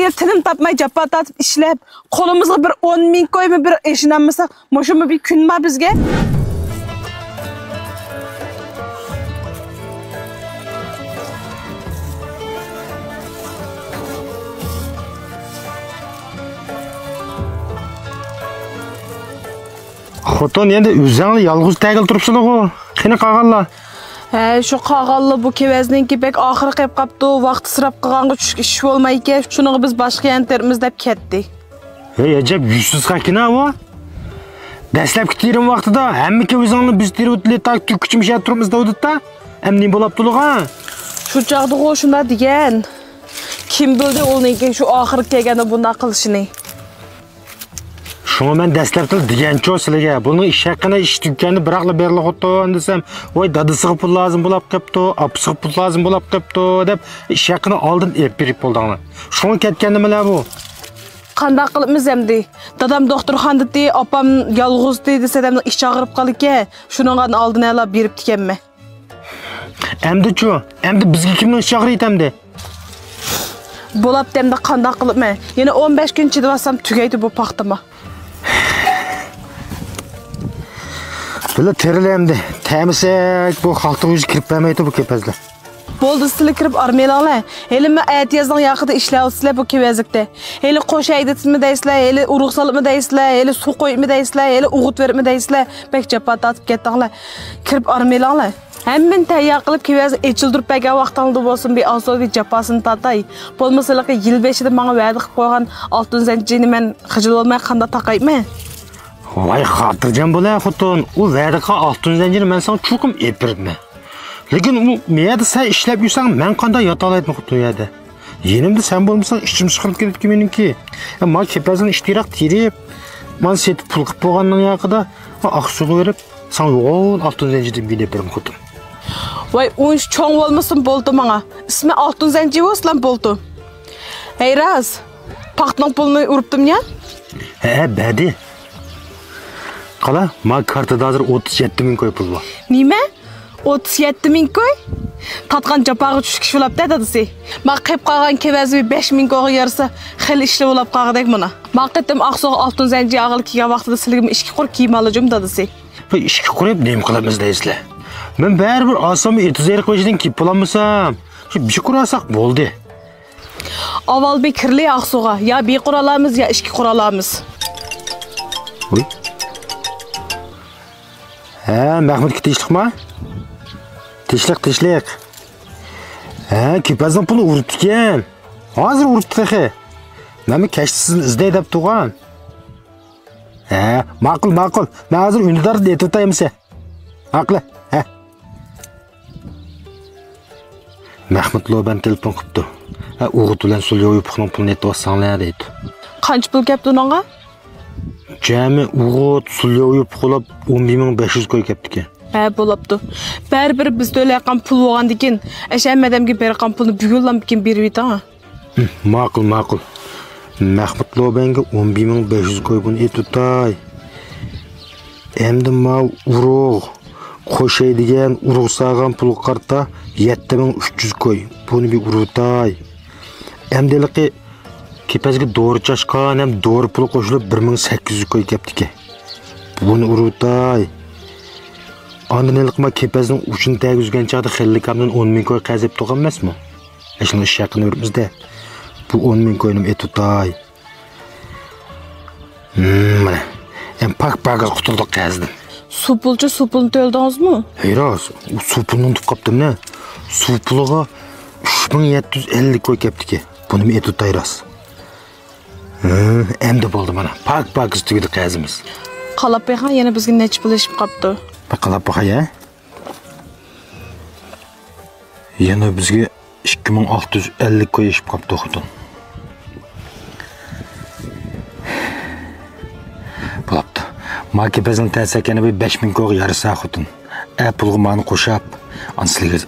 yıl tinim tapmay japa tatıp işlep, kolumuzga bir 10 ming koyma bir eşinanmasa, moşumu bir gün var bizge. Xotin endi o'zingni yolg'iz tagil turibsizlar ku. Qani qolganlar. Şu qağallı bu kevezninki bek ahir qilib qapti, vaqt sirab qilganga ish bo'lmay ekan. Shuni biz boshqa yanterimiz deb ketdik. Hey, ajab yuzsiz qakina bu. Dastlabki terim vaqtida hammaki o'zingni biz teruvtli tak tukkichim shat turibmiz devdi-da. Amning bo'libdi-ha. Shu chaqda shunda degan. Kim bildi o'ninki shu oxir kelganda bunday qilishini. Şuna ben dastlabdan degancho sizlarga buni ish haqini ish tukkani biroqla berli xotin desam, voy dadasiga pul lozim bo'lib qopti, apasiga pul lozim bo'lib qopti deb ish haqini oldin berib bo'ldinglar. Shuna ketgan nimalar bu? Qanday qilibmiz endi? Dadam doktorxonada dedi, opam yolg'iz dedi, sadamni ish chaqirib qolgan. Shuningdan oldin ala berib dikanmi? Endi-chu, endi bizga kimni ish chaqirib etamdi? Bo'lib demda qanday qilibman? Yana 15 kun chidab olsam tugaydi bu paxtama. Böyle terilemdi. Temisak bu halkta o'zi kirib bermaydi bu kepazlar. Bo'ldi sizlar kirib armeylanlar. Hali men aytiyazning yaqida ishlayapsizlar bu kevezlikda. Hali qo'shayditmi deysizlar, hali urug' solibmi deysizlar, hali suv qo'yibmi deysizlar, hali o'g'it beribmi deysizlar. Bek japat atib ketdinglar. Kirib armeylanlar. Hammen tayyor qilib kevaz echildirib bergan vaqtingizda bo'lsin bir asoviy japasini tatay. Bo'lmasalar yil 5-da menga va'da qilib qo'ygan oltin zanjirni men xijil olmay qanday taqayman? Vay xotirjam bo'la xotin, u va'daga oltin zanjirni men sana chuqim epiribman. Lekin u meyada sen ishlab yursang men qanday yota olayman xotin yerda. Yenimda sen bo'lmasang ishim chiqib ketibdi meniki. Men kepazini ishtiroq terib, men setib pul qilib qo'yganning yaqida aqsuga berib, sen yo'q oltin zanjirni bilib berim xotin. Vay o iş çoğun olmasın buldu bana. İsmi altın zenci olsun buldu. Hey Raz, pahtının pulunu uruptum ya? Bedi. Kala, ma kartada hazır 37 bin koy pul var. Nime? 37 bin koy? Tatkan capağı 3 kişi olap da dadısı. Ma kayıp kalan kevezimi 5 bin koy yarısı xil işli olap kağıdak bana. Ma gittim aksoğu altın zenci ağıl kiga vaxtıda silgimi işki kur kiyim alacağım dadısı. Bu işki kurayıp neyim kılamız deysizler? Ben bari asam etizeri koyuşdan kip bulamısam. Bir şey kurasak boldu. Aval bir kirli aksoğa. Ya bir kuralamız ya işki kuralamız. Uy. Mehmet ki teşlik mi? Teşlik. Kipazdan pulu urutken. Hazır uruttuk. Mehmet keştisini izleyip tuğan. Makul. Ben hazır ünlüdar diye tutayım size. Haklı. Mahmud Loban telefon qilibdi. O'g'it bilan sulyo yo'piqning pulini aytib olsanglar deydi. Qancha pul ketdi unga? Jami o'g'it sulyo yo'piqlab 11500 ko'y ketdi. Bo'libdi. Baribir biz to'layotgan pul bo'lgandan keyin Ashamadamga bergan pulni bugunlam keyin berib yetang. Ma'qul. Mahmud Lobanga 11500 ko'y buni aytibdi. Endi ma urug' qo'shaydigan urug' sağan pul qarta 7300 koy. Bunu bir urutay. Emdeliki kepazga doğru çaşkan hem doğru pul qo'shilib 1800 koy keptiki. Bunu urutay. Andanılıkma kepazning uchini tagizgan chaqda xillikamdan 10 ming koy qazib to'g'an emasmi? Shuni ish yaqin o'ribizda. Bu 10 ming koynim etutay. Mana. Em pak qutuldik qazdim. Supulni to'ldingizmi? Hayros, u supulni unutib qopdim ne? Supuluga 3750 koy keptiki. Bunu mi etutay ras. Endi bo'ldi mana. Pak tugidi qazimiz. Qalab behan yana bizga necha pul ishib qopdi. Qalab baxaya. Yana bizga 2650 koy ishib qopdi xotun. Bo'libdi. Maki bezin təsikəni bir 5000 koy yarısa xotun. Pulğu məni qoşab, ansızlığı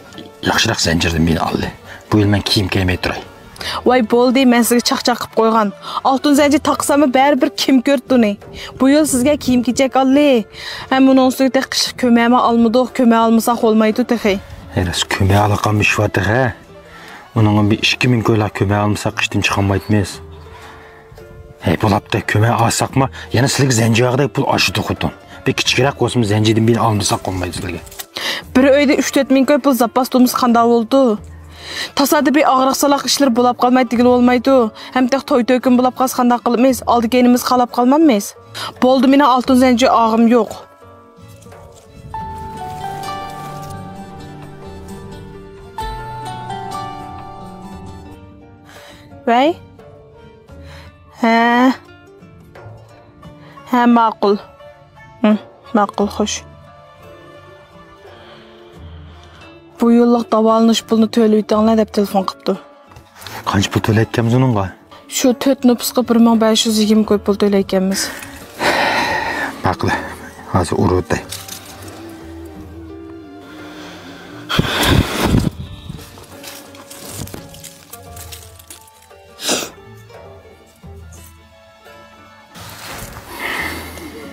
yaxşıraq zəncirdim meni aldı. Bu il mən kiyim giymey turay. Vay bo'ldi, men sizga chaqchaq qilib qo'ygan. Oltin zanjir taqsam baribir kim ko'rdi uni. Bu yil sizga kiyim kechak oldi. Ham uni ustiga qish ko'mayma olmadik, ko'may olmasak olmaydi texi. Eras ko'may olaqanmış var texe. Onun bir 2000 koylar ko'may olmasak qishdan chiqolmaymiz. Hey bo'lapti, ko'mak olsaqmi, yana sizlarga zanjiyog'idek pul oshidi xudon. Bir kichikroq bo'lsin, zanjidan bir olmasak olmaydi sizlarga. Bir uyda 3-4 ming koy pul zapas tutmamız qanday bo'ldi? Tasodifiy og'riq-saloq ishlar bo'lib qolmaydi degan olmaydi. Ham tek to'y-to'ykin bo'lib qolsa qanday qilamiz? Oldi keynimiz qalab qolmaymiz. Bo'ldi, meni oltin zanji og'im yo'q. Vay? Ha, ma'qul. Ma'qul, xo'sh. Bu yıllık davalanish pulni to'laydiganlar deb telefon qilibdi. Qancha pul to'layotganmiz uningga? Shu 4 nupusga 1520 koy pul to'layotganmiz. Ma'qul. Hozir urutday.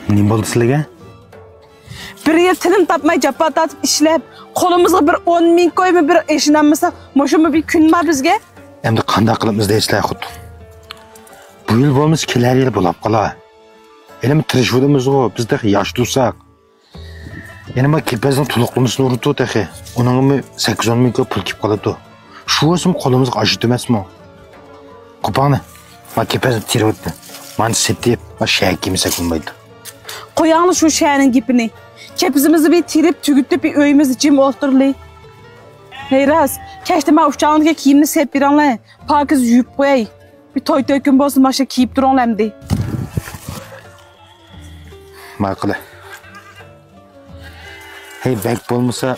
Nima bo'ldi sizlarga? Bir yil tilim topmay jabba tatib ishlab, qo'limizga bir 10 ming koymi bir eshinamasa, moshumi bir kunma bizga? Endi qanday qilamiz deysizlar xud. Bu yil bo'lmas, kelar yil bo'lib qolar. Elim tirishuvdimiz-ku, bizda yosh tursak. Yana men kepazning to'liqlamasini urutdi taxi. Uningmi 8-10 ming pul kelib qoladi. Shu o'sim qo'limizga oshit emasmi? Qo'pani. Men kepazni tiribdi. Men setib, men shayakimisak bo'lmaydi. Qo'yangli shu shayning gapini. Kepizimizni bir tirib, tugutib bir uyimizni jim o'ltirli. Heyras, kechda men uçağınıza kiyimni sep biranglar. Pakiz yuyib qo'yay. Bir to'y-to'ykin bo'lsa, mana shu kiyib turanglarmdi. Ma'qul. Hey, bek bo'lmasa,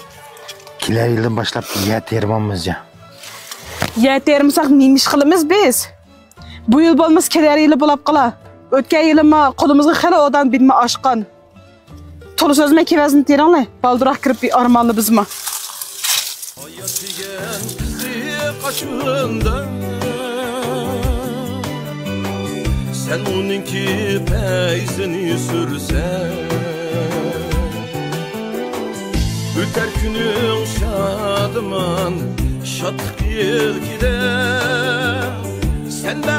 kelar yildan boshlab ya termonmiz ya. Ya termisak nima ish qilamiz biz? Bu yil bo'lmas, kelar yili bo'lib qolar. O'tgan yilma qo'limizga xali odam bilma oshqan. To'liq so'zma kevazni teranglar. Baldiroq kirib bir armonli bizma. Sen onunki peyzini sürsen, öter günün şadıman, şatık yıl gider. Sen de